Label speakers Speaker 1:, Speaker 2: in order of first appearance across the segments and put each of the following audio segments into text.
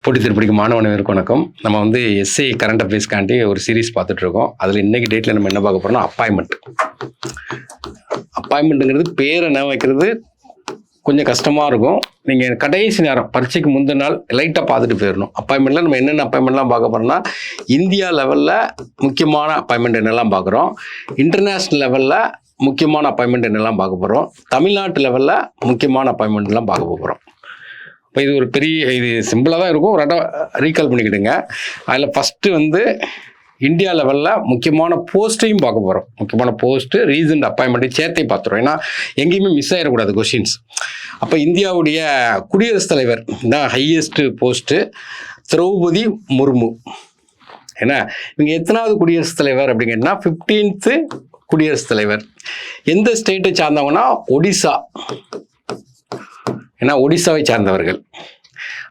Speaker 1: போட்டி திருப்படிக்கு மாணவனருக்கு வணக்கம். நம்ம வந்து எஸ்ஐ கரண்ட் அஃபேர்ஸ்க்காண்டி ஒரு சீரீஸ் பார்த்துட்டு இருக்கோம். அதில் இன்னைக்கு டேட்டில் நம்ம என்ன பார்க்க போறோம்னா அப்பாயின்மெண்ட்டுங்கிறது பேரை என்ன வைக்கிறது கொஞ்சம் கஷ்டமாக இருக்கும். நீங்கள் கடைசி நேரம் பரீட்சைக்கு முந்தின நாள் லைட்டாக பார்த்துட்டு போயிடணும். அப்பாயின்மெண்ட்டில் நம்ம என்னென்ன அப்பாயின்மெண்ட்லாம் பார்க்க போகிறோம்னா, இந்தியா லெவலில் முக்கியமான அப்பாயின்மெண்ட் என்னெல்லாம் பார்க்குறோம், இன்டர்நேஷ்னல் லெவலில் முக்கியமான அப்பாயின்மெண்ட் என்னெல்லாம் பார்க்க போகிறோம், தமிழ்நாட்டு லெவலில் முக்கியமான அப்பாயின்மெண்ட்லாம் பார்க்க போகிறோம். இப்போ இது ஒரு இது சிம்பிளாக தான் இருக்கும், ஒரு ரீகால் பண்ணிக்கிடுங்க. அதில் ஃபஸ்ட்டு வந்து இந்தியா லெவலில் முக்கியமான போஸ்ட்டையும் பார்க்க போகிறோம். முக்கியமான போஸ்ட்டு ரீசன்ட் அப்பாயின்மெண்ட்டையும் சேர்த்தே பார்த்துருவோம். ஏன்னா எங்கேயுமே மிஸ் ஆகிடக்கூடாது கொஷின்ஸ். அப்போ இந்தியாவுடைய குடியரசுத் தலைவர் தான் ஹையஸ்ட்டு போஸ்ட்டு திரௌபதி முர்மு. ஏன்னா இவங்க எத்தனாவது குடியரசுத் தலைவர் அப்படிங்கன்னா 15th குடியரசுத் தலைவர். எந்த ஸ்டேட்டை சார்ந்தவங்கன்னா ஒடிசா. ஏன்னா ஒடிசாவை சார்ந்தவர்கள்.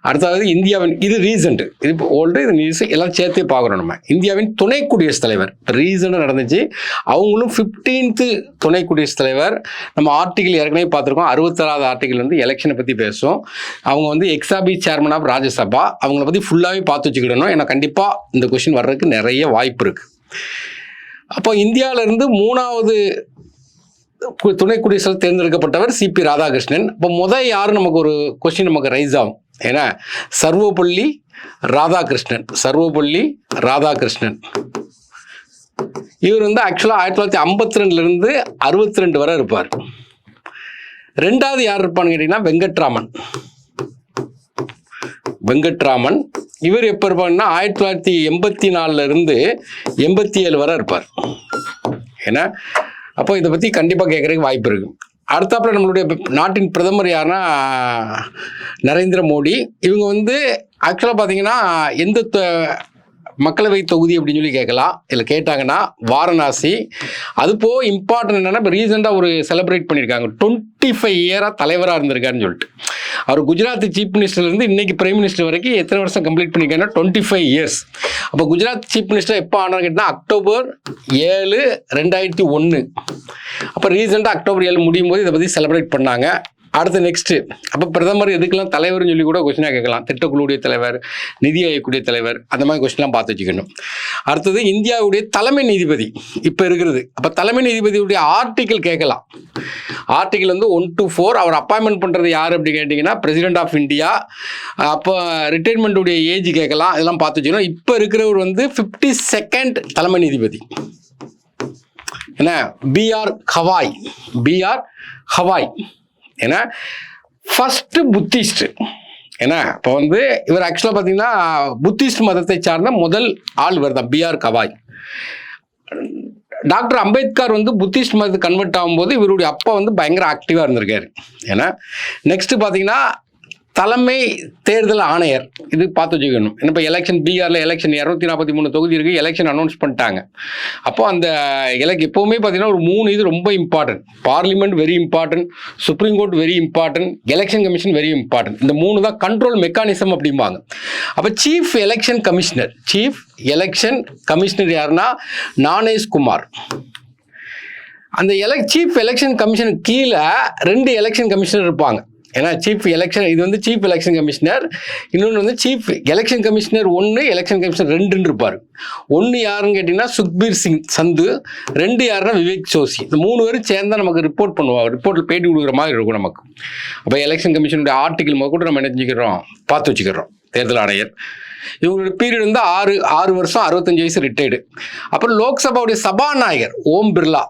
Speaker 1: அடுத்தது இந்தியாவின், இது ரீசன்ட், இது இப்போ ஓல்டு, இது நியூஸ் எல்லாம் சேர்த்தே பார்க்குறோம். நம்ம இந்தியாவின் துணை குடியரசுத் தலைவர் இப்போ ரீசனாக நடந்துச்சு. அவங்களும் 15th துணை குடியரசுத் தலைவர். நம்ம ஆர்டிகிள் ஏற்கனவே பார்த்துருக்கோம். 66வது ஆர்டிகிள் வந்து எலெக்ஷனை பற்றி பேசும். அவங்க வந்து எக்ஸாபி சேர்மன் ஆஃப் ராஜ்யசபா. அவங்கள பற்றி ஃபுல்லாகவே பார்த்து வச்சுக்கிடணும். ஏன்னா கண்டிப்பாக இந்த கொஸ்டின் வர்றதுக்கு நிறைய வாய்ப்பு இருக்குது. அப்போ இந்தியாவிலேருந்து 3வது துணை குடியரசுத் தேர்ந்தெடுக்கப்பட்டவர் சிபி ராதாகிருஷ்ணன். இப்போ யார் நமக்கு ஒரு கொஸ்டின் நமக்கு ரைஸ் ஆகும். ஏன்னா சர்வப்பள்ளி ராதாகிருஷ்ணன். இவர் வந்து ஆக்சுவலாக 1952லேருந்து 62 வரை இருப்பார். ரெண்டாவது யார் இருப்பான்னு கேட்டிங்கன்னா வெங்கட்ராமன். இவர் எப்போ இருப்பாருன்னா 1984லேருந்து 87 வரை இருப்பார். ஏன்னா அப்போ இதை பற்றி கண்டிப்பாக கேட்குறதுக்கு வாய்ப்பு இருக்குது. அடுத்தாப்புல நம்மளுடைய நாட்டின் பிரதமர் யாருன்னா நரேந்திர மோடி. இவங்க வந்து ஆக்சுவலாக பார்த்தீங்கன்னா எந்த மக்களவை தொகுதி அப்படின்னு சொல்லி கேட்கலாம். இதில் கேட்டாங்கன்னா வாரணாசி. அது போக இம்பார்ட்டன்ட் என்னென்னா, இப்போ ரீசெண்டாக ஒரு செலிப்ரேட் பண்ணியிருக்காங்க, 25 இயராக தலைவராக இருந்திருக்காருன்னு சொல்லிட்டு. அவர் குஜராத் சீஃப் மினிஸ்டர்லேருந்து இன்னைக்கு பிரைம் மினிஸ்டர் வரைக்கும் எத்தனை வருஷம் கம்ப்ளீட் பண்ணியிருக்காங்கன்னா 25 இயர்ஸ். அப்போ குஜராத் சீஃப் மினிஸ்டர் எப்போ ஆனான்னு கேட்டால் அக்டோபர் 7, 2001. அப்போ ரீசெண்டாக அக்டோபர் 7 முடியும் போது இதை பற்றி செலிப்ரேட் பண்ணாங்க. அடுத்து நெக்ஸ்ட்டு, அப்போ பிரதமர் எதுக்கெல்லாம் தலைவர்னு சொல்லி கூட கொஸ்டினாக கேட்கலாம். திட்டக்குழுடைய தலைவர், நிதி ஆயோக்குடைய தலைவர், அந்த மாதிரி கொஸ்டின்லாம் பார்த்து வச்சுக்கணும். அடுத்தது இந்தியாவுடைய தலைமை நீதிபதி இப்போ இருக்கிறது. அப்போ தலைமை நீதிபதியுடைய ஆர்டிக்கிள் கேட்கலாம். ஆர்டிக்கிள் வந்து 1 to 4. அவர் அப்பாயின்மெண்ட் பண்ணுறது யார் அப்படி கேட்டிங்கன்னா பிரசிடென்ட் ஆஃப் இந்தியா. அப்போ ரிட்டைர்மெண்ட்டுடைய ஏஜ் கேட்கலாம். இதெல்லாம் பார்த்து வச்சுக்கணும். இப்போ இருக்கிறவர் வந்து 52nd தலைமை நீதிபதி. ஏன்னா பிஆர் ஹவாய். ஏன்னா ஃபஸ்ட்டு புத்திஸ்ட். ஏன்னா இப்போ வந்து இவர் ஆக்சுவலாக பார்த்தீங்கன்னா புத்திஸ்ட் மதத்தை சார்ந்த முதல் ஆள் இவர் தான், பிஆர் கவாய். டாக்டர் அம்பேத்கர் வந்து புத்திஸ்ட் மதத்துக்கு கன்வெர்ட் ஆகும்போது இவருடைய அப்பா வந்து பயங்கர ஆக்டிவாக இருந்திருக்காரு. ஏன்னா நெக்ஸ்ட்டு பார்த்தீங்கன்னா தலைமை தேர்தல் ஆணையர். இது பார்த்து வச்சுக்கணும். ஏன்னா இப்போ எலெக்ஷன் பீகாரில் எலெக்ஷன் 243 தொகுதி இருக்குது. எலெக்ஷன் அனௌன்ஸ் பண்ணிட்டாங்க. அப்போ அந்த எப்போவுமே பார்த்தீங்கன்னா ஒரு 3 இது ரொம்ப important. Parliament very important, supreme court very important, election commission very important. இந்த 3 தான் கண்ட்ரோல் மெக்கானிசம் அப்படிம்பாங்க. அப்போ சீஃப் எலெக்ஷன் கமிஷனர் யாருன்னா ஞானேஷ் குமார். அந்த சீஃப் எலெக்ஷன் கமிஷனுக்கு கீழே 2 எலெக்ஷன் கமிஷனர் இருப்பாங்க. ஏன்னா இது வந்து சீஃப் எலெக்ஷன் கமிஷனர், இன்னொன்று வந்து chief election commissioner 1, election commissioner 2 இருப்பார். 1 யாருன்னு கேட்டிங்கன்னா சுக்பீர் சிங் சந்து, 2 யாருன்னா விவேக் ஜோஷி. இந்த 3 பேரும் சேர்ந்தா நமக்கு ரிப்போர்ட் பண்ணுவாங்க. ரிப்போர்ட்டில் பேட்டி கொடுக்குற மாதிரி இருக்கும் நமக்கு. அப்போ எலெக்ஷன் கமிஷனுடைய ஆர்டிக்கிள் கூட நம்ம என்ன செஞ்சுக்கிறோம், பார்த்து வச்சுக்கிறோம். தேர்தல் ஆணையர் இவங்களுடைய பீரியட் வந்து 6 வருஷம், 65 வயசு ரிட்டையர்டு. அப்புறம் லோக்சபாவுடைய சபாநாயகர் ஓம் பிர்லா.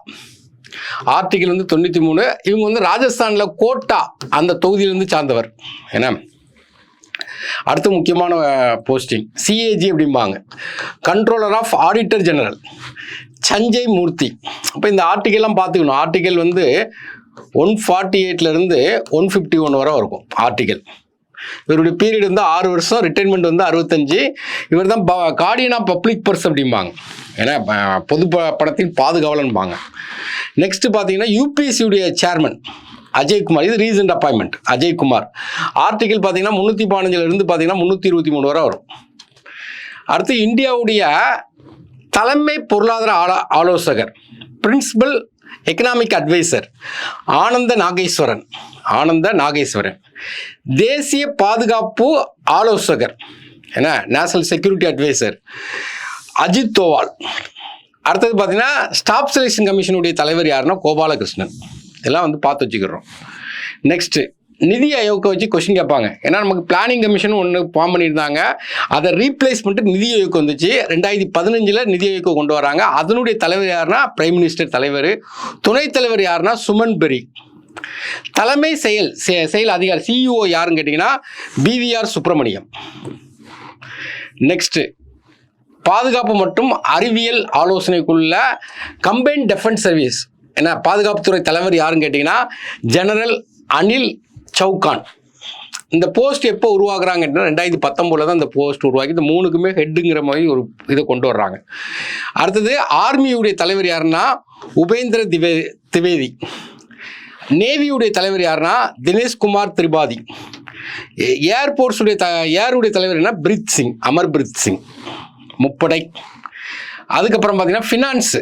Speaker 1: ஆர்டிகிள் வந்து 93. இவங்க வந்து ராஜஸ்தானில் கோட்டா அந்த தொகுதியிலிருந்து சார்ந்தவர். ஏன்னா அடுத்த முக்கியமான போஸ்டிங் சிஏஜி அப்படிம்பாங்க, controller of auditor general, Sanjay Murthy. அப்போ இந்த ஆர்டிகிள்லாம் பார்த்துக்கணும். ஆர்டிகிள் வந்து 148லேருந்து 151 வரை இருக்கும் ஆர்டிகிள். இவருடைய பீரியட் வந்து 6 வருஷம், ரிட்டைர்மெண்ட் வந்து 65. இவர் தான் கார்டியன் ஆஃப் பப்ளிக் பர்ஸ் அப்படிம்பாங்க. ஏன்னா பொது பணத்தின் பாதுகாவலன்பாங்க. நெக்ஸ்ட் பார்த்தீங்கன்னா யூபிஎஸ்சியுடைய சேர்மன் அஜய்குமார். இது ரீசன்ட் அப்பாயின்மெண்ட் அஜய்குமார். ஆர்டிகிள் பார்த்தீங்கன்னா 315லேருந்து பார்த்தீங்கன்னா 323 வரை வரும். அடுத்து இந்தியாவுடைய தலைமை பொருளாதார ஆலோசகர், பிரின்சிபல் எக்கனாமிக் அட்வைசர் ஆனந்த நாகேஸ்வரன். தேசிய பாதுகாப்பு ஆலோசகர் ஏன்னா national security advisor Ajit Doval. அடுத்தது பார்த்தீங்கன்னா ஸ்டாஃப் செலெக்ஷன் கமிஷனுடைய தலைவர் யாருன்னா கோபாலகிருஷ்ணன். இதெல்லாம் வந்து பார்த்து வச்சுக்கிறோம். நெக்ஸ்ட்டு நிதி ஆயோக்கை வச்சு கொஸ்டின் கேட்பாங்க. ஏன்னா நமக்கு பிளானிங் கமிஷன் ஒன்று ஃபார்ம் பண்ணியிருந்தாங்க, அதை ரீப்ளேஸ் பண்ணிட்டு நிதி ஆயோக் வந்துச்சு. 2015 நிதி ஆயோக்கை கொண்டு வராங்க. அதனுடைய தலைவர் யாருன்னா பிரைம் மினிஸ்டர் தலைவர். துணைத் தலைவர் யாருன்னா சுமன் பெரி. தலைமை செயல் அதிகாரி சிஇஓ யாருன்னு கேட்டிங்கன்னா BVR சுப்பிரமணியம். நெக்ஸ்ட்டு பாதுகாப்பு மற்றும் அறிவியல் ஆலோசனைக்குள்ள கம்பைன்ட் டிஃபென்ஸ் சர்வீஸ் என்ன பாதுகாப்புத்துறை தலைவர் யாருன்னு கேட்டிங்கன்னா ஜெனரல் அனில் சௌகான். இந்த போஸ்ட் எப்போ உருவாக்குறாங்க அப்படின்னா 2019 தான் இந்த போஸ்ட் உருவாக்கி இந்த 3க்குமே ஹெட்டுங்கிற மாதிரி ஒரு இதை கொண்டு வர்றாங்க. அடுத்தது ஆர்மியுடைய தலைவர் யாருன்னா உபேந்திர திவேதி. நேவியுடைய தலைவர் யாருன்னா தினேஷ்குமார் திரிபாதி. ஏர்போர்ட்ஸுடைய ஏருடைய தலைவர் என்ன பிரித் சிங், அமர்பிரித் சிங். முப்படை. அதுக்கப்புறம் பார்த்தீங்கன்னா ஃபினான்ஸு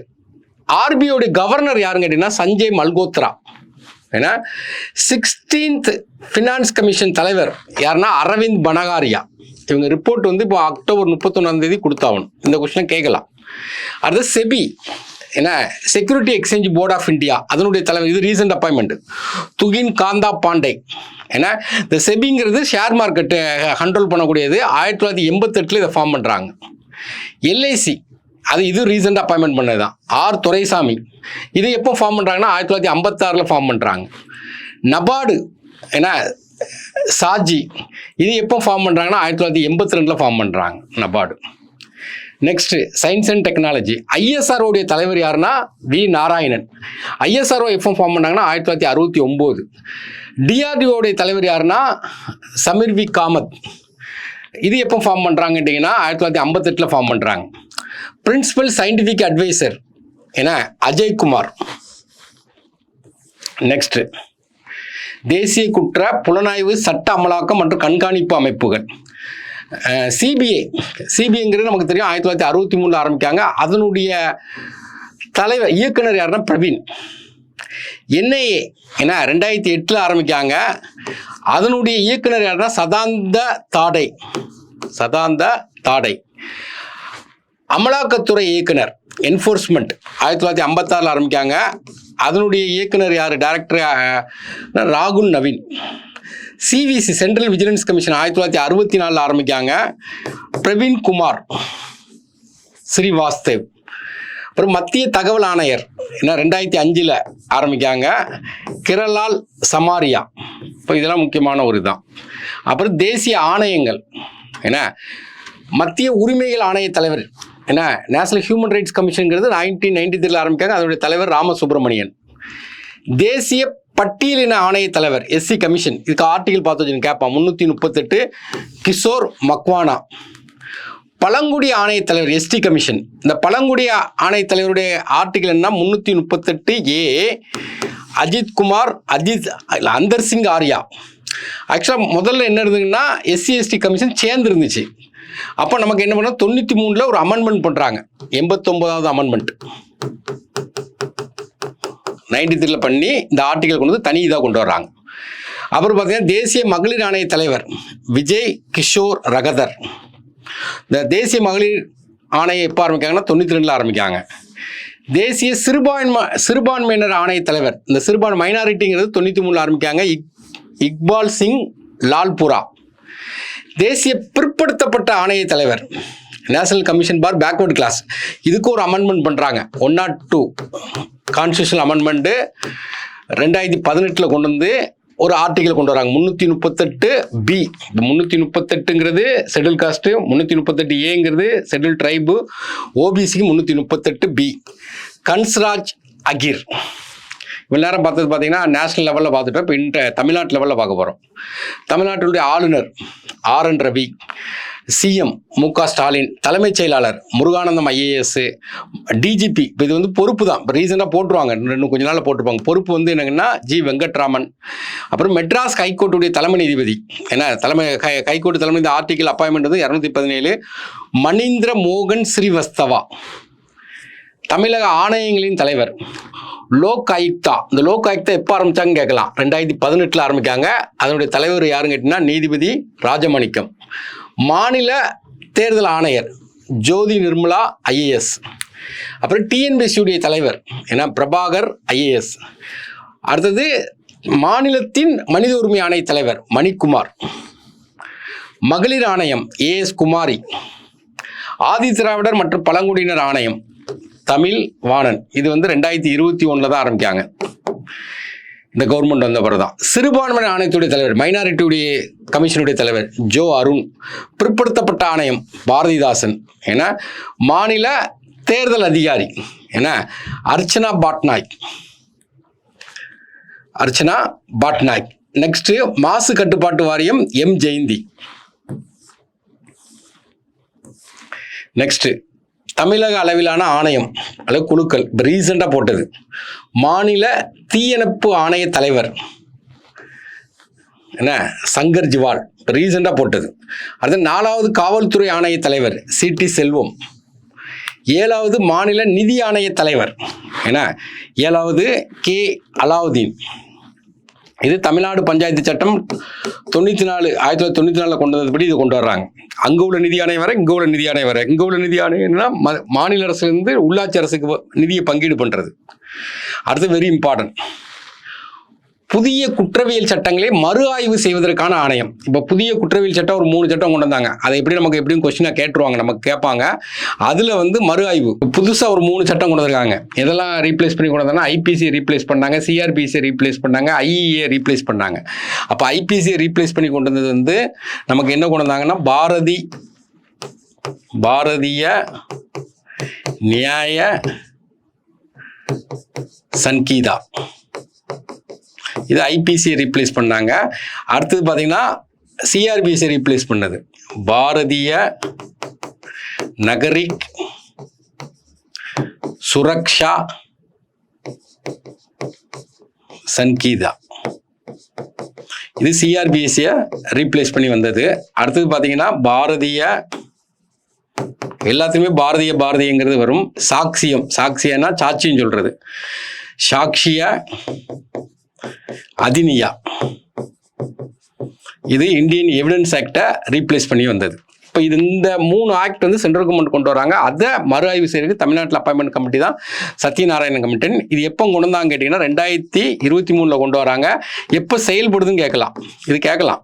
Speaker 1: ஆர்பிஐடைய கவர்னர் யாருன்னு கேட்டிங்கன்னா சஞ்சய் மல்கோத்ரா. ஏன்னா 16th ஃபினான்ஸ் கமிஷன் தலைவர் யாருன்னா அரவிந்த் பனகாரியா. இவங்க ரிப்போர்ட் வந்து இப்போ அக்டோபர் 31 கொடுத்தாகணும். இந்த கொஸ்டின் கேட்கலாம். அடுத்து செபி ஏன்னா security exchange board of India அதனுடைய தலைவர், இது ரீசெண்ட் அப்பாயின்மெண்ட் துகின் காந்தா பாண்டே. ஏன்னா இந்த செபிங்கிறது ஷேர் மார்க்கெட்டு கண்ட்ரோல் பண்ணக்கூடியது. 1988 இதை ஃபார்ம் பண்ணுறாங்க. எல்ஐசி இது ரீசெண்டாக அப்பாயின்மெண்ட் பண்ணது தான். ஆர் துரைசாமி. இது எப்போ ஃபார்ம் பண்ணுறாங்கன்னா 1956 ஃபார்ம் பண்ணுறாங்க. நபார்டு ஏன்னா சாஜி. இது எப்போ ஃபார்ம் பண்ணுறாங்கன்னா 1982 ஃபார்ம் பண்ணுறாங்க NABARD. Next science and technology ஐஎஸ்ஆர்ஓடைய தலைவர் யாருன்னா வி நாராயணன். ஐஎஸ்ஆர்ஓ எப்போ ஃபார்ம் பண்ணாங்கன்னா 1969. டிஆர்டிஓடைய தலைவர் யாருன்னா சமீர் வி காமத். இது எப்போ ஃபார்ம் பண்ணுறாங்க கேட்டிங்கன்னா 1958 ஃபார்ம் பண்ணுறாங்க. பிரின்சிபல் சயின்டிஃபிக் அட்வைசர் ஏன்னா அஜய்குமார். நெக்ஸ்ட் தேசிய குற்ற புலனாய்வு சட்ட அமலாக்கம் மற்றும் கண்காணிப்பு அமைப்புகள் சிபிஐங்கிறது நமக்கு தெரியும் 1963 ஆரம்பிக்காங்க. அதனுடைய தலைவர் இயக்குனர் யாருன்னா பிரவீன். என்ஐஏ ஏன்னா 2008 ஆரம்பிக்காங்க. அதனுடைய இயக்குனர் யாருன்னா சதாந்த தாடை. அமலாக்கத்துறை இயக்குனர் என்ஃபோர்ஸ்மெண்ட் 1956 ஆரம்பிக்காங்க. அதனுடைய இயக்குனர் யார் டைரக்டர் ராகுல் Naveen. CVC central vigilance commission 1964 ஆரம்பிக்காங்க. பிரவீன் குமார் ஸ்ரீவாஸ்தேவ். அப்புறம் மத்திய தகவல் ஆணையர் என்ன 2005 ஆரம்பிக்காங்க. கிரலால் சமாரியா. இப்போ இதெல்லாம் முக்கியமான ஒரு இதுதான். அப்புறம் தேசிய ஆணையங்கள் என்ன மத்திய உரிமைகள் ஆணைய தலைவர் என்ன நேஷனல் ஹியூமன் ரைட்ஸ் கமிஷன்ங்கிறது 1993 ஆரம்பிக்காங்க. அதனுடைய தலைவர் ராமசுப்ரமணியன். தேசிய பட்டியலின ஆணைய தலைவர் எஸ்சி கமிஷன். இதுக்கு ஆர்டிகல் பார்த்து வச்சு கேட்பான் 338 கிஷோர் மக்வானா. பழங்குடி ஆணைய தலைவர் எஸ்டி கமிஷன். இந்த பழங்குடி ஆணைய தலைவருடைய ஆர்டிகல் என்ன 338A அஜித் குமார் அந்தர் சிங் ஆர்யா. ஆக்சுவலாக முதல்ல என்ன இருந்ததுன்னா SC ST கமிஷன் சேர்ந்து இருந்துச்சு. அப்போ நமக்கு என்ன பண்ணால் 93 ஒரு அமெண்ட்மெண்ட் பண்ணுறாங்க. 89வது அமெண்ட்மெண்ட் 93 பண்ணி இந்த ஆர்டிகல் கொண்டு வந்து தனி இதாக கொண்டு வர்றாங்க. அப்புறம் பார்த்தீங்கன்னா தேசிய மகளிர் ஆணைய தலைவர் விஜய் கிஷோர் ரகதர். இந்த தேசிய மகளிர் ஆணையம் எப்போ ஆரம்பிக்காங்கன்னா 92 ஆரம்பிக்காங்க. தேசிய சிறுபான்மையினர் ஆணைய தலைவர் இந்த மைனாரிட்டிங்கிறது 93 ஆரம்பிக்காங்க. இக்பால் சிங் லால்புரா. தேசிய பிற்படுத்தப்பட்ட ஆணைய தலைவர் national commission for backward class. இதுக்கு ஒரு அமெண்ட்மெண்ட் பண்ணுறாங்க. 102 கான்ஸ்டியூஷனல் அமெண்ட்மெண்ட்டு 2018 கொண்டு வந்து ஒரு ஆர்டிகல் கொண்டு வராங்க 338B. 338ங்கிறது ஷெட்யூல் காஸ்ட்டு, 338Aங்கிறது ஷெட்யூல் ட்ரைபு, ஓபிசிக்கு 338B. கன்ஸ்ராஜ் அகிர். இவ்வளோ நேரம் பார்த்தது பார்த்தீங்கன்னா நேஷனல் லெவலில் பார்த்துட்டோம். இப்போ தமிழ்நாட்டு லெவலில் பார்க்க போகிறோம். தமிழ்நாட்டினுடைய ஆளுநர் RN Ravi. CM MK Stalin. தலைமைச் செயலாளர் முருகானந்தம் IAS. டிஜிபி இப்போ இது வந்து பொறுப்பு தான். இப்போ ரீசெண்டாக போட்டுருவாங்க, இன்னும் கொஞ்ச நாளில் போட்டுருப்பாங்க. பொறுப்பு வந்து என்னங்கன்னா G வெங்கட்ராமன். அப்புறம் மெட்ராஸ் ஹைகோர்ட்டுடைய தலைமை நீதிபதி ஏன்னா ஹைகோர்ட்டு தலைமை நீதி ஆர்டிகல் அப்பாயின்மெண்ட் வந்து 217 மணீந்திர மோகன் ஸ்ரீவஸ்தவா. தமிழக ஆணையங்களின் தலைவர் லோக் ஆயுக்தா. இந்த லோக் ஆயுக்தா எப்போ ஆரம்பித்தாங்கன்னு கேட்கலாம். 2018 ஆரம்பிக்காங்க. அதனுடைய தலைவர் யாருன்னு கேட்டிங்கன்னா நீதிபதி ராஜமாணிக்கம். மாநில தேர்தல் ஆணையர் ஜோதி நிர்மலா ஐஏஎஸ். அப்புறம் டிஎன்பிஎஸ்சியுடைய தலைவர் ஏன்னா பிரபாகர் ஐஏஎஸ். அடுத்தது மாநிலத்தின் மனித உரிமை ஆணைய தலைவர் மணிக்குமார். மகளிர் ஆணையம் ஏஎஸ் குமாரி. ஆதி திராவிடர் மற்றும் பழங்குடியினர் ஆணையம் தமிழ் வாணன். இது 2021 தான் ஆரம்பிக்காங்க, இந்த கவர்மெண்ட் வந்த பிறகு தான். சிறுபான்மையினர் ஆணையத்துடைய தலைவர் மைனாரிட்டியுடைய கமிஷனுடைய தலைவர் ஜோ அருண். பிற்படுத்தப்பட்ட ஆணையம் பாரதிதாசன். ஏன்னா மாநில தேர்தல் அதிகாரி ஏன்னா அர்ச்சனா பாட்நாயக். நெக்ஸ்ட் மாசு கட்டுப்பாட்டு வாரியம் எம் ஜெயந்தி. நெக்ஸ்ட் தமிழக அளவிலான ஆணையம் அல்லது குழுக்கள் இப்போ ரீசெண்டாக போட்டது மாநில தீயணைப்பு ஆணைய தலைவர் என்ன சங்கர் ஜிவால் ரீசெண்டாக போட்டது. அடுத்து 4வது காவல்துறை ஆணைய தலைவர் சிடி செல்வம். 7வது மாநில நிதி ஆணைய தலைவர் ஏன்னா 7வது கே அலாவுதீன். இது தமிழ்நாடு பஞ்சாயத்து சட்டம் 1994 கொண்டு வந்தபடி இது கொண்டு வர்றாங்க. அங்கே உள்ள நிதி ஆணையம் வேற, இங்கே உள்ள நிதி ஆணையம் வேற. இங்கே உள்ள நிதி ஆணையம்னா மாநில அரசுலேருந்து உள்ளாட்சி அரசுக்கு நிதியை பங்கீடு பண்ணுறது. அடுத்து வெரி இம்பார்ட்டன்ட், புதிய குற்றவியல் சட்டங்களை மறு ஆய்வு செய்வதற்கான ஆணையம். இப்போ புதிய குற்றவியல் சட்டம் ஒரு 3 சட்டம் கொண்டு வந்தாங்க. அதை எப்படியும் கொஸ்டினாக கேட்டுருவாங்க, நமக்கு கேட்பாங்க. அதில் மறு ஆய்வு புதுசாக ஒரு 3 சட்டம் கொண்டு வந்திருக்காங்க. இதெல்லாம் ரீப்ளேஸ் பண்ணி கொண்டு வந்தாங்கன்னா ஐபிசி ரீப்ளேஸ் பண்ணாங்க, சிஆர்பிசியை ரீப்ளேஸ் பண்ணாங்க, ஐஇஏ ரீப்ளேஸ் பண்ணாங்க. அப்போ ஐபிசியை ரீப்ளேஸ் பண்ணி கொண்டு வந்தது நமக்கு என்ன கொண்டு வந்தாங்கன்னா பாரதிய நியாய சங்கீதா. இது ஐபிசியை ரீப்ளேஸ் பண்ணாங்க. அடுத்தது பார்த்தீங்கன்னா சிஆர்பிசியை ரீப்ளேஸ் பண்ணது பாரதிய நகரிக் சுரக்ஷா சங்கீதா. இது சிஆர்பிசியை ரீப்ளேஸ் பண்ணி வந்தது. அடுத்தது பார்த்தீங்கன்னா எல்லாத்துக்குமே பாரதியங்கிறது வரும். சாட்சியம்னா சாட்சியம் சொல்றது. சாட்சிய அதினியா. இது இந்தியன் எவிடன்ஸ் ஆக்டை ரீப்ளேஸ் பண்ணி வந்தது. இப்போ இந்த 3 ஆக்ட் சென்ட்ரல் கவர்மெண்ட் கொண்டு வராங்க. அதை மறு ஆய்வு செய்யறதுக்கு தமிழ்நாட்டில் அப்பாயின்மெண்ட் கமிட்டி தான் சத்யநாராயணன் கமிட்டி. இது எப்போ கொண்டு வந்தாங்க கேட்டிங்கன்னா 2023 கொண்டு வராங்க. எப்போ செயல்படுதுன்னு கேட்கலாம். இது கேட்கலாம்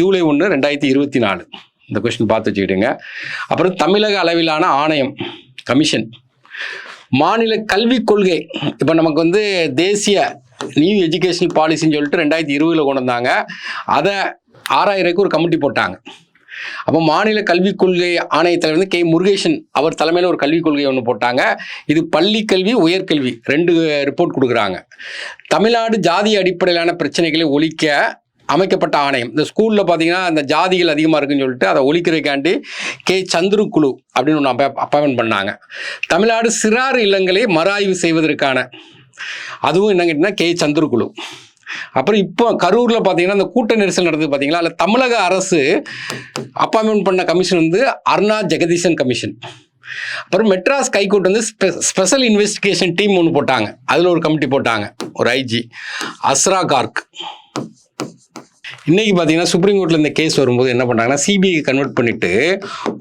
Speaker 1: ஜூலை 1 2024. இந்த கொஸ்டின் பார்த்து வச்சுக்கிட்டுங்க. அப்புறம் தமிழக அளவிலான ஆணையம் கமிஷன். மாநில கல்விக் கொள்கை இப்போ நமக்கு தேசிய நியூ எஜுகேஷனல் பாலிசின்னு சொல்லிட்டு 2020 கொண்டு வந்தாங்க. அதை ஆராயறதுக்கு ஒரு கமிட்டி போட்டாங்க. அப்போ மாநில கல்விக் கொள்கை ஆணைய தலைவர் கே முருகேசன் அவர் தலைமையில் ஒரு கல்விக் கொள்கை ஒன்று போட்டாங்க. இது பள்ளி கல்வி, உயர்கல்வி 2 ரிப்போர்ட் கொடுக்குறாங்க. தமிழ்நாடு ஜாதி அடிப்படையிலான பிரச்சனைகளை ஒழிக்க அமைக்கப்பட்ட ஆணையம். இந்த ஸ்கூலில் பார்த்தீங்கன்னா அந்த ஜாதிகள் அதிகமாக இருக்குன்னு சொல்லிட்டு அதை ஒழிக்கிறதுக்காண்டி கே சந்துரு குழு அப்படின்னு ஒன்று அப்பாயின்மெண்ட் பண்ணாங்க. தமிழ்நாடு சிறார் இல்லங்களை மறு ஆய்வு செய்வதற்கான அதுவும் என்ன கேட்டிங்கன்னா கே சந்துரு குழு. அப்புறம் இப்போ கரூரில் பார்த்தீங்கன்னா அந்த கூட்ட நெரிசல் நடந்தது பார்த்தீங்களா, அதில் தமிழக அரசு அப்பாயின்மெண்ட் பண்ண கமிஷன் அருணா ஜெகதீசன் கமிஷன். அப்புறம் Madras high court special investigation team ஒன்று போட்டாங்க. அதில் ஒரு கமிட்டி போட்டாங்க, ஒரு ஐஜி அஸ்ரா கார்க். இன்னைக்கு பார்த்தீங்கன்னா சுப்ரீம் கோர்ட்டில் இந்த கேஸ் வரும்போது என்ன பண்ணுறாங்கன்னா சிபிஐ கன்வெர்ட் பண்ணிட்டு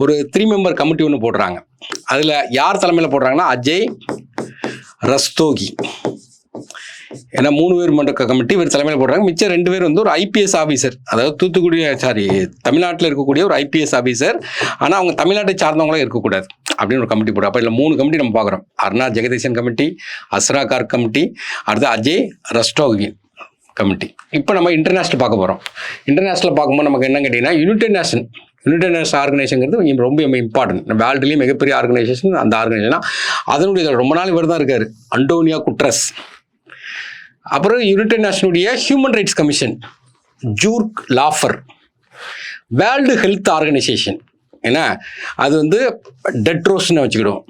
Speaker 1: ஒரு 3 மெம்பர் கமிட்டி ஒன்று போடுறாங்க. அதில் யார் தலைமையில் போடுறாங்கன்னா அஜய் ரஸ்தோகி. ஏன்னா 3 பேர் மன்ற கமிட்டி இவர் தலைமையில் போடுறாங்க. மிச்சம் 2 பேர் ஒரு ஐபிஎஸ் ஆஃபீஸர், அதாவது தமிழ்நாட்டில் இருக்கக்கூடிய ஒரு ஐபிஎஸ் ஆஃபீஸர். ஆனால் அவங்க தமிழ்நாட்டை சார்ந்தவங்களாம் இருக்கக்கூடாது அப்படின்னு ஒரு கமிட்டி போடுறோம். அப்போ இல்லை 3 கமிட்டி நம்ம பார்க்குறோம். அருணா ஜெகதீசன் கமிட்டி, அஸ்ரா கார்க் கமிட்டி, அடுத்து அஜய் ரஸ்தோகி கமிட்டி. இப்போ நம்ம இன்டர்நேஷ்னல் பார்க்க போகிறோம். இன்டர்நேஷ்னல் பார்க்கும்போது நமக்கு என்ன கேட்டிங்கன்னா யுனைடெட் நேஷன் ஆர்கனைசேஷனுங்கிறது ரொம்ப இம்பார்ட்டன்ட். வேர்ல்டுலேயே மிகப்பெரிய ஆர்கனைசேஷன் அந்த ஆர்கனைசேஷன். அதனுடைய ரொம்ப நாள் இவர் தான் இருக்கார், அண்டோனியோ குட்ரஸ். அப்புறம் யுனைடெட் நேஷனுடைய human rights commission Jurg Lauber. World health organisation ஏன்னா அது டெட்ரோஸ்ன்னு வச்சுக்கிடுவோம்,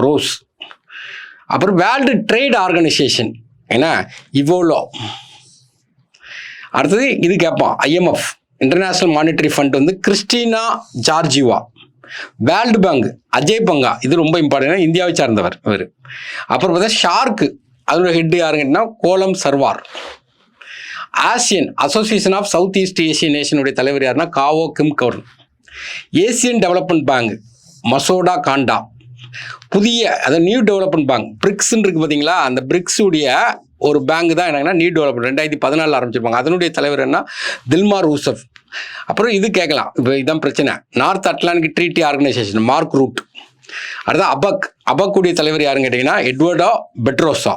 Speaker 1: ரோஸ். அப்புறம் வேர்ல்டு ட்ரேட் ஆர்கனைசேஷன் ஏன்னா இவோலோ. அடுத்தது இது கேட்பான் IMF international monetary fund Kristina Georgieva. World bank Ajay Banga, இது ரொம்ப இம்பார்ட்டன்ட், இந்தியாவை சார்ந்தவர் இவர். அப்புறம் பார்த்தா ஷார்க்கு, அதோட ஹெட் யாருங்கன்னா கோலம் சர்வார். Asian association of south east Asian நேஷனுடைய தலைவர் யாருன்னா Kao Kim Hourn. Asian development bank Masato Kanda, புதிய அதாவது நியூ டெவலப்மெண்ட் பேங்க் பிரிக்ஸ்ன்னு இருக்குது பார்த்தீங்களா, அந்த பிரிக்ஸுடைய ஒரு பேங்க் தான் என்னங்கன்னா நியூ டெவலப்மெண்ட் 2014 ஆரம்பிச்சிருப்பாங்க. அதனுடைய தலைவர் என்ன தில்மார் ஊசப். அப்புறம் இது கேட்கலாம், இப்போ இதுதான் பிரச்சனை, north Atlantic treaty organisation Mark Rutte. அடுத்து அபக்குடைய தலைவர் யாருன்னு கேட்டிங்கன்னா எட்வர்டோ பெட்ரோசா.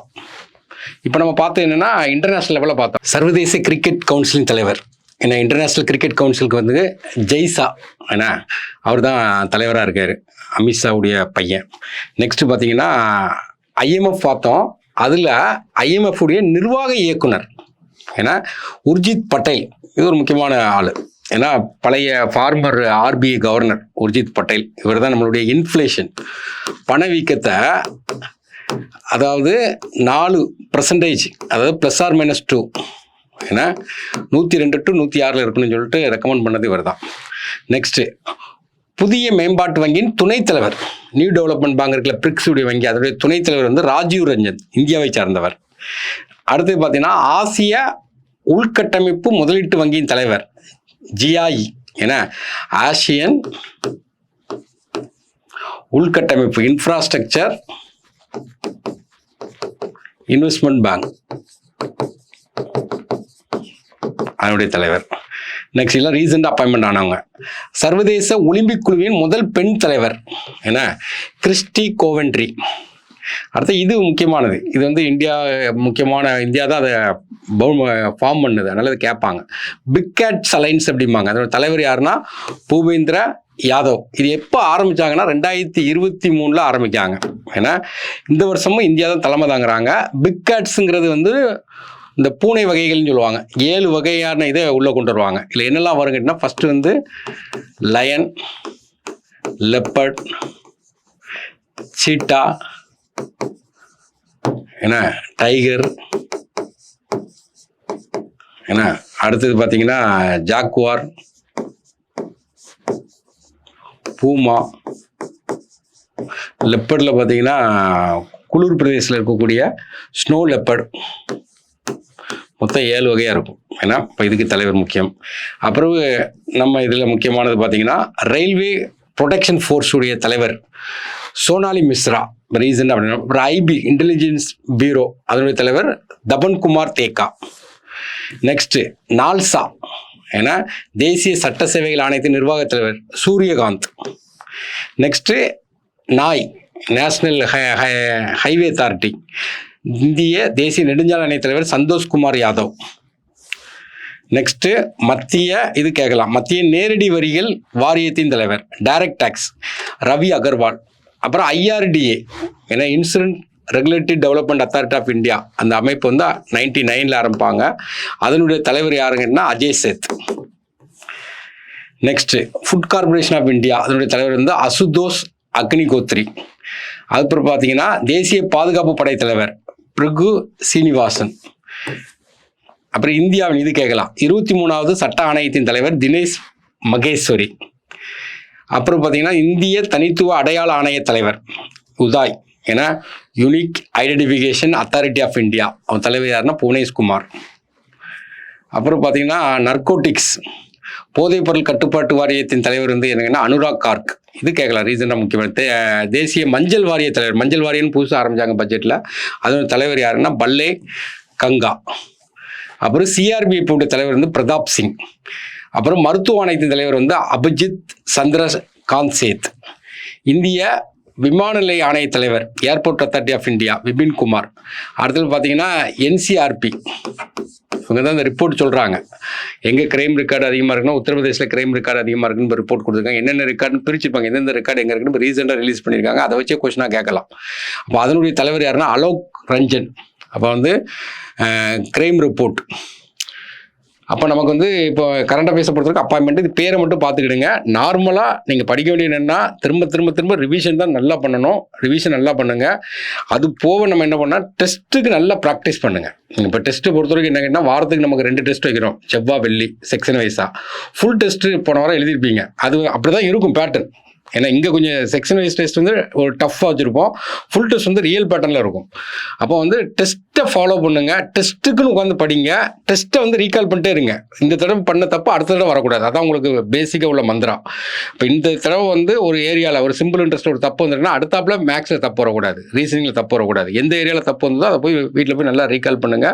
Speaker 1: இப்போ நம்ம பார்த்தோம் என்னென்னா இன்டர்நேஷ்னல் லெவலில் பார்த்தோம் சர்வதேச கிரிக்கெட் கவுன்சிலின் தலைவர். ஏன்னா இன்டர்நேஷ்னல் கிரிக்கெட் கவுன்சிலுக்கு வந்து ஜெய்சா ஏன்னா அவர் தான் தலைவராக இருக்கார், அமித்ஷாவுடைய பையன். நெக்ஸ்ட்டு பார்த்தீங்கன்னா ஐஎம்எஃப் பார்த்தோம், அதில் ஐஎம்எஃப் உடைய நிர்வாக இயக்குனர் ஏன்னா உர்ஜித் பட்டேல், இது ஒரு முக்கியமான ஆள். ஏன்னா பழைய former RBI governor Urjit Patel, இவர் தான் நம்மளுடைய இன்ஃப்ளேஷன் பணவீக்கத்தை அதாவது 4% அதாவது +or-2 ஏன்னா 102 to 106 இருக்கணும்னு சொல்லிட்டு ரெக்கமெண்ட் பண்ணது இவர் தான். நெக்ஸ்ட்டு புதிய மேம்பாட்டு வங்கியின் துணைத் தலைவர், நியூ டெவலப்மெண்ட் பேங்க் இருக்கிற பிரிக்ஸ் உடைய வங்கி, அதோடைய துணைத் தலைவர் வந்து ராஜீவ் ரஞ்சன், இந்தியாவை சார்ந்தவர். அடுத்து பார்த்தீங்கன்னா ஆசிய உள்கட்டமைப்பு முதலீட்டு வங்கியின் தலைவர் ஜிஐஇ ஏன்னா ஆசியன் உள்கட்டமைப்பு இன்ஃப்ராஸ்ட்ரக்சர் இன்வெஸ்ட்மெண்ட் பேங்க், அதனுடைய தலைவர். நெக்ஸ்ட் எல்லாம் ரீசெண்டாக அப்பாயின்மெண்ட் ஆனவங்க. சர்வதேச ஒலிம்பிக் குழுவின் முதல் பெண் தலைவர் ஏன்னா கிறிஸ்டி கோவென்ட்ரி. அடுத்து இது முக்கியமானது, இது வந்து இந்தியா தான் அதை ஃபார்ம் பண்ணுது, அதனால அதை கேட்பாங்க. பிக் கேட்ஸ் அலைன்ஸ் அப்படிம்பாங்க, அதோட தலைவர் யாருன்னா பூபேந்திர யாதவ். இது எப்போ ஆரம்பித்தாங்கன்னா 2023 ஆரம்பிக்காங்க. ஏன்னா இந்த வருஷமும் இந்தியா தான் தலைமை தாங்குறாங்க. பிக் கேட்ஸுங்கிறது வந்து இந்த பூனை வகைகள்னு சொல்லுவாங்க, 7 வகையான இதை உள்ளே கொண்டு வருவாங்க. இல்லை என்னெல்லாம் வரும் கேட்டிங்கன்னா ஃபஸ்ட்டு வந்து லயன், லெப்பர்ட், சீட்டா என்ன டைகர் என்ன, அடுத்தது பார்த்தீங்கன்னா ஜாக்குவார், பூமா. லெப்பர்டில் பார்த்தீங்கன்னா குளிர் பிரதேசத்தில் இருக்கக்கூடிய ஸ்னோ லெப்பர்ட். மொத்தம் 7 வகையாக இருக்கும். ஏன்னா இப்போ இதுக்கு தலைவர் முக்கியம். அப்புறம் நம்ம இதில் முக்கியமானது பார்த்தீங்கன்னா ரயில்வே ப்ரொடெக்ஷன் ஃபோர்ஸுடைய தலைவர் சோனாலி மிஸ்ரா ரீசன் அப்படின்னா. அப்புறம் ஐபி இன்டெலிஜென்ஸ் பியூரோ அதனுடைய தலைவர் தபன்குமார் தேக்கா. நெக்ஸ்ட்டு நால்சா ஏன்னா தேசிய சட்ட சேவைகள் ஆணையத்தின் நிர்வாக தலைவர் சூரியகாந்த். நெக்ஸ்ட்டு நாய் நேஷ்னல் ஹைவே அத்தாரிட்டி இந்திய தேசிய நெடுஞ்சாலை ஆணைய தலைவர் சந்தோஷ்குமார் யாதவ். நெக்ஸ்ட்டு இது கேட்கலாம், மத்திய நேரடி வரிகள் வாரியத்தின் தலைவர் டைரக்ட் டேக்ஸ் ரவி அகர்வால். அப்புறம் ஐஆர்டிஏ ஏன்னா insurance regulatory development authority of India, அந்த அமைப்பு வந்து 99 ஆரம்பிப்பாங்க. அதனுடைய தலைவர் யாருங்கன்னா Ajay Seth. Next food corporation of India, அதனுடைய தலைவர் வந்து அசுதோஷ் அக்னிகோத்ரி. அதுக்கப்புறம் பார்த்தீங்கன்னா தேசிய பாதுகாப்பு படை தலைவர் பிருகு சீனிவாசன். அப்புறம் இந்தியாவின் இது கேட்கலாம், 23வது சட்ட ஆணையத்தின் தலைவர் தினேஷ் மகேஸ்வரி. அப்புறம் பார்த்தீங்கன்னா இந்திய தனித்துவ அடையாள ஆணைய தலைவர் உதாய் ஏன்னா unique identification authority of India, அவன் தலைவர் யாருன்னா புவனேஷ்குமார். அப்புறம் பார்த்தீங்கன்னா நர்கோட்டிக்ஸ் போதைப்பொருள் கட்டுப்பாட்டு வாரியத்தின் தலைவர் வந்து என்னங்கன்னா அனுராக் கார்க். இது கேட்கலாம், ரீசனாக முக்கியமான தேசிய மஞ்சள் வாரிய தலைவர், மஞ்சள் வாரியம்னு புதுசாக ஆரம்பித்தாங்க பட்ஜெட்டில், அதோட தலைவர் யாருன்னா பல்லே கங்கா. அப்புறம் சிஆர்பிஎஃப் தலைவர் வந்து பிரதாப் சிங். அப்புறம் மருத்துவ ஆணையத்தின் தலைவர் வந்து அபிஜித் சந்திரகாந்த் சேத். இந்திய விமான நிலைய ஆணைய தலைவர் airport authority of India Vipin Kumar. அடுத்தது பார்த்தீங்கன்னா என்சிஆர்பி, இவங்க தான் இந்த ரிப்போர்ட் சொல்கிறாங்க எங்கே கிரைம் ரெக்கார்டு அதிகமாக இருக்குன்னா உத்தரப்பிரதேசில் கிரைம் ரெக்கார்டு அதிகமாக இருக்குன்னு ரிப்போர்ட் கொடுத்துருக்காங்க. என்னென்ன ரெக்கார்டுன்னு பிரிச்சுப்பாங்க, எந்தெந்த ரெக்கார்டு எங்கே இருக்குன்னு ரீசெண்டாக ரிலீஸ் பண்ணியிருக்காங்க. அதை வச்சே கொஸ்டினாக கேட்கலாம். அப்போ அதனுடைய தலைவர் யாருன்னா அலோக் ரஞ்சன். அப்போ வந்து கிரைம் ரிப்போர்ட். அப்போ நமக்கு வந்து இப்போ கரண்ட் அஃபேர்ஸை பொறுத்தவரைக்கும் அப்பாயின்மெண்ட் இது பேரை மட்டும் பார்த்துக்கிடுங்க. நார்மலாக நீங்கள் படிக்க வேண்டியது என்னென்னா திரும்ப ரிவிஷன் தான் நல்லா பண்ணணும். ரிவிஷன் நல்லா பண்ணுங்கள். அது போக நம்ம என்ன பண்ணால் டெஸ்ட்டுக்கு நல்லா ப்ராக்டிஸ் பண்ணுங்கள். இப்போ டெஸ்ட்டு பொறுத்தவரைக்கும் என்ன கேட்டால் வாரத்துக்கு நமக்கு 2 டெஸ்ட் வைக்கிறோம், செவ்வாய் வெள்ளி செக்ஷன் வைஸாக. ஃபுல் டெஸ்ட்டு போன வாரம் எழுதியிருப்பீங்க, அது அப்படி தான் இருக்கும் பேட்டர்ன். ஏன்னா இங்கே கொஞ்சம் செக்ஷன் வைஸ் டெஸ்ட் வந்து ஒரு டஃப்பாக வச்சுருப்போம், ஃபுல் டெஸ்ட் வந்து ரியல் பேட்டர்னில் இருக்கும். அப்போ வந்து டெஸ்ட்டை ஃபாலோ பண்ணுங்க, டெஸ்ட்டுக்குன்னு உட்காந்து படிங்க, டெஸ்ட்டை வந்து ரீகால் பண்ணிட்டே இருங்க. இந்த தடவை பண்ண தப்பு அடுத்த தடவை வரக்கூடாது, அதான் உங்களுக்கு பேசிக்காக உள்ள மந்திரம். இப்போ இந்த தடவை வந்து ஒரு ஏரியாவில் ஒரு சிம்பிள் இன்ட்ரெஸ்ட் ஒரு தப்பு வந்துருக்குன்னா அடுத்தாப்புல மேக்ஸில் தப்பு வரக்கூடாது, ரீசனிங்கில் தப்பு வரக்கூடாது. எந்த ஏரியாவில் தப்பு வந்ததோ அதை போய் வீட்டில் போய் நல்லா ரீகால் பண்ணுங்க.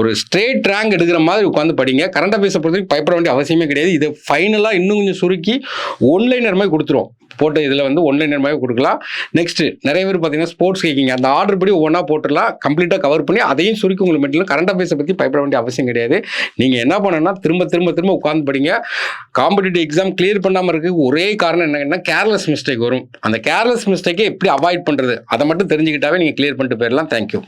Speaker 1: ஒரு ஸ்ட்ரெயிட் ரேங்க் எடுக்கிற மாதிரி உட்காந்து படிங்க. கரண்ட் அஃபேர்ஸை பொறுத்தவரைக்கும் பயப்பட வேண்டிய அவசியமே கிடையாது. இது ஃபைனலாக இன்னும் கொஞ்சம் சுருக்கி ஒன்லைனர் மாதிரி கொடுத்துரும். போட்டு இதில் வந்து ஒன்லைனர் மாதிரி கொடுக்கலாம். நெக்ஸ்ட் நிறைய பேர் பார்த்தீங்கன்னா ஸ்போர்ட்ஸ் கேட்கிங்க, அந்த ஆர்டர் படி ஒவ்வொன்றா போட்டுடலாம், கம்ப்ளீட்டாக கவர் பண்ணி அதையும் சுருக்கி உங்களுக்கு மெட்டீரியல். கரண்ட் அஃபேர்ஸை பற்றி பயப்பட வேண்டிய அவசியம் கிடையாது. நீங்கள் என்ன பண்ணணும்னா திரும்ப உட்காந்து படிங்க. காம்படிட்டிவ் எக்ஸாம் கிளியர் பண்ணாமல் இருக்கு ஒரே காரணம் என்னன்னா கேர்லெஸ் மிஸ்டேக் வரும். அந்த கேர்லெஸ் மிஸ்டேக்கை எப்படி அவாய்ட் பண்ணுறது அதை மட்டும் தெரிஞ்சுக்கிட்டாவே நீங்கள் கிளியர் பண்ணிட்டு போயிடலாம். தேங்க்யூ.